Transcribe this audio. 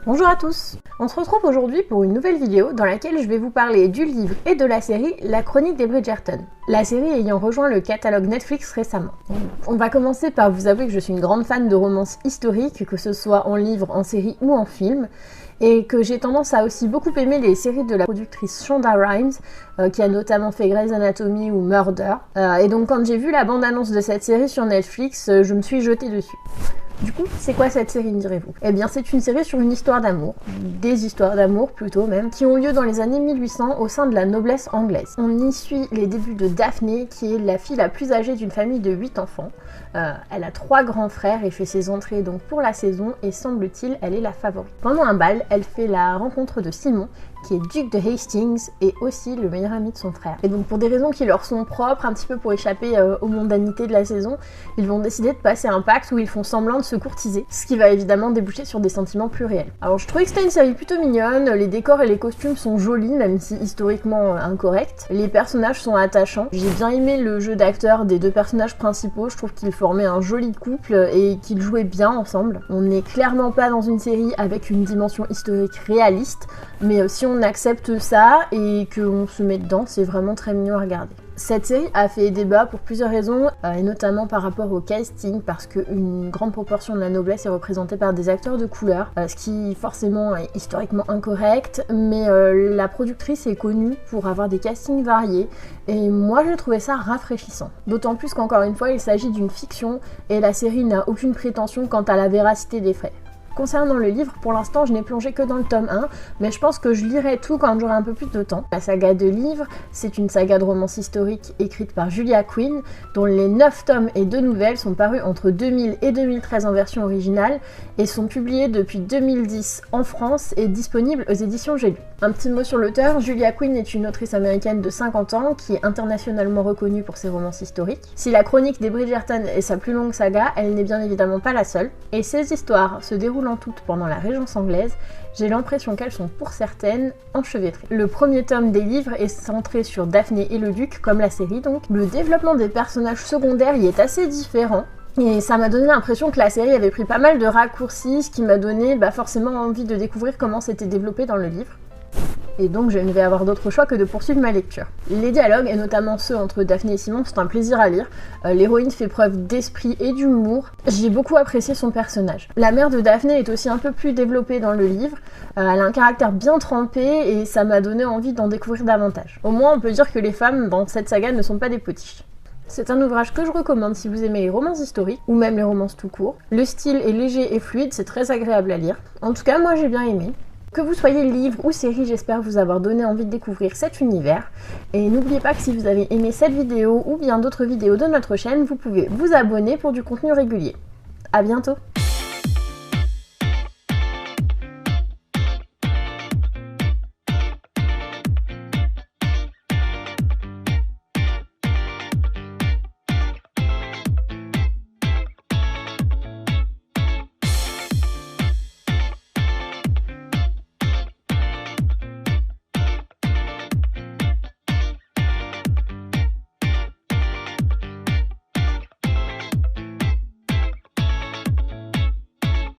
Bonjour à tous. On se retrouve aujourd'hui pour une nouvelle vidéo dans laquelle je vais vous parler du livre et de la série La Chronique des Bridgerton, la série ayant rejoint le catalogue Netflix récemment. On va commencer par vous avouer que je suis une grande fan de romances historiques, que ce soit en livre, en série ou en film, et que j'ai tendance à aussi beaucoup aimer les séries de la productrice Shonda Rhimes, qui a notamment fait Grey's Anatomy ou Murder. Et donc quand j'ai vu la bande-annonce de cette série sur Netflix, je me suis jetée dessus. Du coup, c'est quoi cette série, me direz-vous? Eh bien, c'est une série sur une histoire d'amour, des histoires d'amour plutôt même, qui ont lieu dans les années 1800 au sein de la noblesse anglaise. On y suit les débuts de Daphné, qui est la fille la plus âgée d'une famille de 8 enfants. Elle a 3 grands frères et fait ses entrées donc pour la saison, et semble-t-il, elle est la favorite. Pendant un bal, elle fait la rencontre de Simon, qui est duc de Hastings et aussi le meilleur ami de son frère. Et donc pour des raisons qui leur sont propres, un petit peu pour échapper aux mondanités de la saison, ils vont décider de passer un pacte où ils font semblant de se courtiser, ce qui va évidemment déboucher sur des sentiments plus réels. Alors je trouvais que c'était une série plutôt mignonne, les décors et les costumes sont jolis, même si historiquement incorrects. Les personnages sont attachants. J'ai bien aimé le jeu d'acteurs des 2 personnages principaux, je trouve qu'ils formaient un joli couple et qu'ils jouaient bien ensemble. On n'est clairement pas dans une série avec une dimension historique réaliste, mais si on accepte ça et qu'on se met dedans, c'est vraiment très mignon à regarder. Cette série a fait débat pour plusieurs raisons, et notamment par rapport au casting, parce qu'une grande proportion de la noblesse est représentée par des acteurs de couleur, ce qui forcément est historiquement incorrect, mais la productrice est connue pour avoir des castings variés, et moi j'ai trouvé ça rafraîchissant. D'autant plus qu'encore une fois, il s'agit d'une fiction, et la série n'a aucune prétention quant à la véracité des faits. Concernant le livre, pour l'instant, je n'ai plongé que dans le tome 1, mais je pense que je lirai tout quand j'aurai un peu plus de temps. La saga de livres, c'est une saga de romance historique écrite par Julia Quinn, dont les 9 tomes et 2 nouvelles sont parus entre 2000 et 2013 en version originale, et sont publiés depuis 2010 en France et disponibles aux éditions J'ai lu. Un petit mot sur l'auteur, Julia Quinn est une autrice américaine de 50 ans qui est internationalement reconnue pour ses romances historiques. Si La Chronique des Bridgerton est sa plus longue saga, elle n'est bien évidemment pas la seule, et ces histoires se déroulent en toutes pendant la Régence anglaise, j'ai l'impression qu'elles sont pour certaines enchevêtrées. Le premier tome des livres est centré sur Daphné et le duc, comme la série donc. Le développement des personnages secondaires y est assez différent, et ça m'a donné l'impression que la série avait pris pas mal de raccourcis, ce qui m'a donné forcément envie de découvrir comment c'était développé dans le livre. Et donc je ne vais avoir d'autre choix que de poursuivre ma lecture. Les dialogues, et notamment ceux entre Daphné et Simon, sont un plaisir à lire. L'héroïne fait preuve d'esprit et d'humour. J'ai beaucoup apprécié son personnage. La mère de Daphné est aussi un peu plus développée dans le livre. Elle a un caractère bien trempé et ça m'a donné envie d'en découvrir davantage. Au moins on peut dire que les femmes dans cette saga ne sont pas des potiches. C'est un ouvrage que je recommande si vous aimez les romances historiques, ou même les romances tout court. Le style est léger et fluide, c'est très agréable à lire. En tout cas, moi j'ai bien aimé. Que vous soyez livre ou série, j'espère vous avoir donné envie de découvrir cet univers. Et n'oubliez pas que si vous avez aimé cette vidéo ou bien d'autres vidéos de notre chaîne, vous pouvez vous abonner pour du contenu régulier. À bientôt!